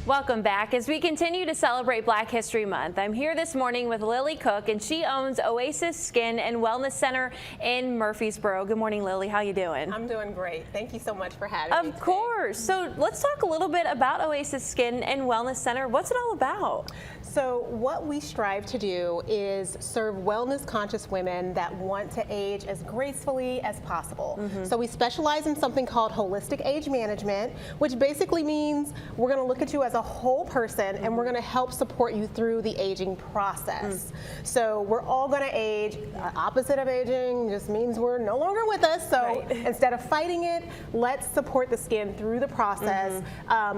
Welcome back as we continue to celebrate Black History Month. I'm here this morning with Lily Cook, and she owns Oasis Skin and Wellness Center in Murphysboro. Good morning, Lily. How you doing? I'm doing great. Thank you so much for having me Of course. So let's talk a little bit about Oasis Skin and Wellness Center. What's it all about? So what we strive to do is serve wellness-conscious women that want to age as gracefully as possible. So we specialize in something called holistic age management, which basically means we're going to look at you as a whole person and we're going to help support you through the aging process. So we're all going to age. Opposite of aging just means we're no longer with us. So instead of fighting it, let's support the skin through the process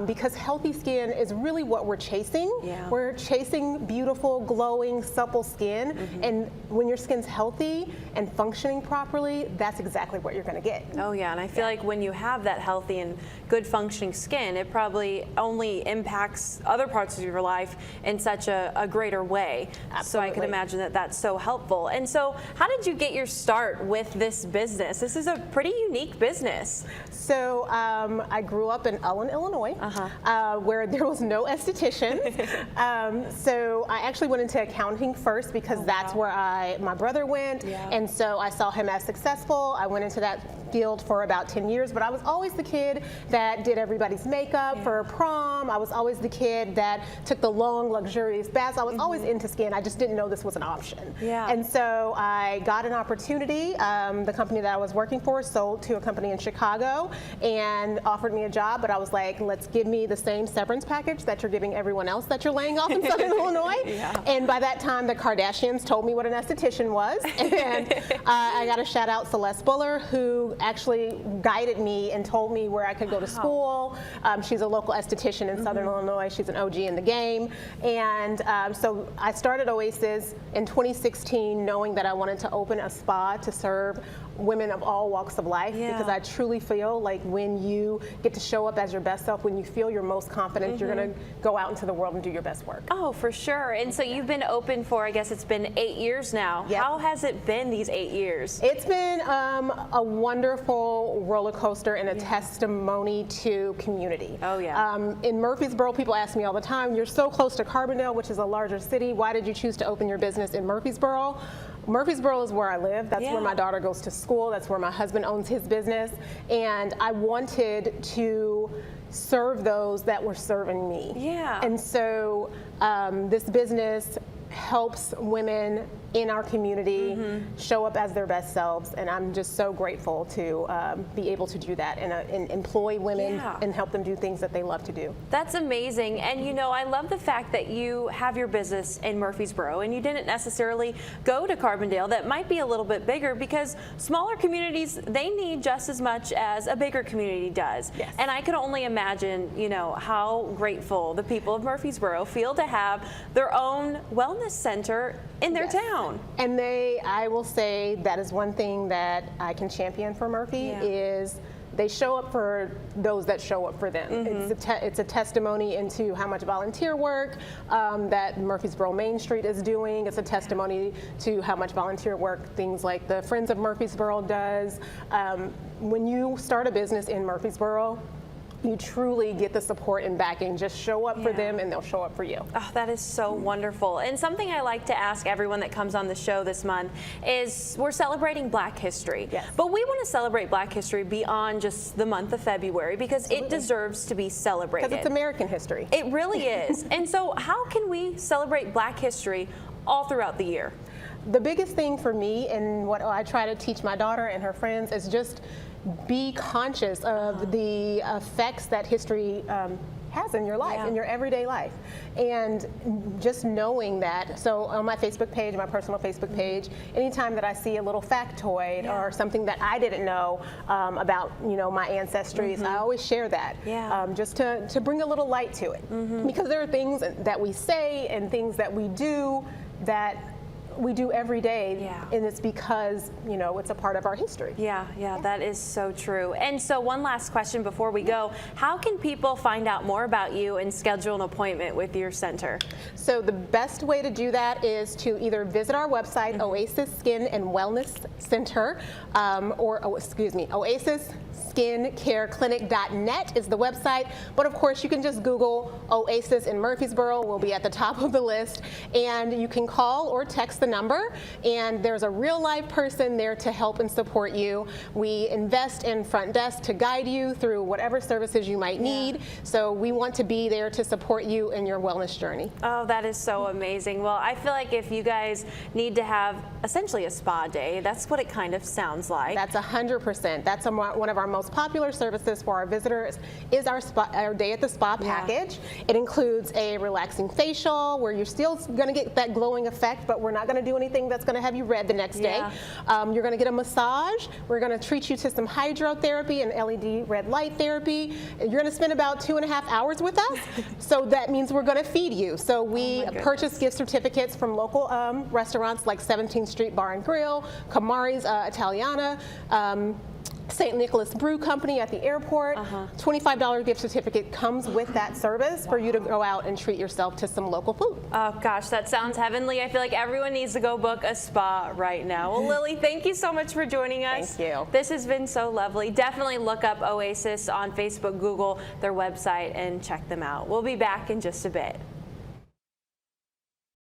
because healthy skin is really what we're chasing. We're chasing beautiful, glowing, supple skin, and when your skin's healthy and functioning properly, that's exactly what you're going to get. Oh yeah, and I feel like when you have that healthy and good functioning skin, it probably only impacts other parts of your life in such a greater way. Absolutely. So I can imagine that that's so helpful. And so how did you get your start with this business? This is a pretty unique business. So I grew up in Ullen, Illinois, where there was no esthetician. So I actually went into accounting first because that's where my brother went, and so I saw him as successful. I went into that field for about 10 years, but I was always the kid that did everybody's makeup for prom. I was always the kid that took the long, luxurious baths. I was always into skin. I just didn't know this was an option. And so I got an opportunity. The company that I was working for sold to a company in Chicago and offered me a job, but I was like, let's give me the same severance package that you're giving everyone else that you're laying off in Southern Illinois. And by that time, the Kardashians told me what an esthetician was. And I got to shout out Celeste Buller, who actually guided me and told me where I could go to school. She's a local esthetician in Southern Illinois. She's an OG in the game. And so I started Oasis in 2016 knowing that I wanted to open a spa to serve women of all walks of life because I truly feel like when you get to show up as your best self, when you feel your most confident, you're going to go out into the world and do your best work. Oh, for sure. And so you've been open for, I guess it's been 8 years now. How has it been these 8 years? It's been a wonderful roller coaster and a testimony to community. In Murphysboro, people ask me all the time, you're so close to Carbondale, which is a larger city. Why did you choose to open your business in Murphysboro? Murphysboro is where I live. That's where my daughter goes to school. That's where my husband owns his business. And I wanted to serve those that were serving me. And so this business helps women in our community show up as their best selves, and I'm just so grateful to be able to do that and employ women and help them do things that they love to do. That's amazing. And you know, I love the fact that you have your business in Murphysboro and you didn't necessarily go to Carbondale. That might be a little bit bigger because smaller communities, they need just as much as a bigger community does. And I can only imagine, you know, how grateful the people of Murphysboro feel to have their own wellness center in their town. And I will say that is one thing that I can champion for Murphy is they show up for those that show up for them. It's a testimony into how much volunteer work that Murphysboro Main Street is doing. It's a testimony to how much volunteer work things like the Friends of Murphysboro does. When you start a business in Murphysboro, you truly get the support and backing. Just show up for them and they'll show up for you. Oh, that is so wonderful. And something I like to ask everyone that comes on the show this month is we're celebrating Black History. But we want to celebrate Black History beyond just the month of February because it deserves to be celebrated. Because it's American history. It really is. And so how can we celebrate Black History all throughout the year? The biggest thing for me and what I try to teach my daughter and her friends is just be conscious of the effects that history has in your life, in your everyday life. And just knowing that, so on my Facebook page, my personal Facebook page, anytime that I see a little factoid or something that I didn't know about, you know, my ancestries, I always share that just to bring a little light to it. Because there are things that we say and things that we do that we do every day, and it's because, you know, it's a part of our history. That is so true. And so one last question before we go, how can people find out more about you and schedule an appointment with your center? So the best way to do that is to either visit our website, Oasis Skin and Wellness Center, Oasis skincareclinic.net is the website. But of course, you can just Google Oasis in Murphysboro. We'll be at the top of the list. And you can call or text the number. And there's a real live person there to help and support you. We invest in front desk to guide you through whatever services you might need. So we want to be there to support you in your wellness journey. Oh, that is so amazing. Well, I feel like if you guys need to have essentially a spa day, that's what it kind of sounds like. That's 100%. That's one of our most popular services for our visitors is our day at the spa package. It includes a relaxing facial where you're still going to get that glowing effect, but we're not going to do anything that's going to have you red the next day. You're going to get a massage. We're going to treat you to some hydrotherapy and LED red light therapy. You're going to spend about 2.5 hours with us. So that means we're going to feed you. So we purchase gift certificates from local restaurants like 17th Street Bar and Grill, Kamari's Italiana, St. Nicholas Brew Company at the airport. $25 gift certificate comes with that service for you to go out and treat yourself to some local food. Oh gosh, that sounds heavenly. I feel like everyone needs to go book a spa right now. Well, Lily, thank you so much for joining us. Thank you. This has been so lovely. Definitely look up Oasis on Facebook, Google their website, and check them out. We'll be back in just a bit.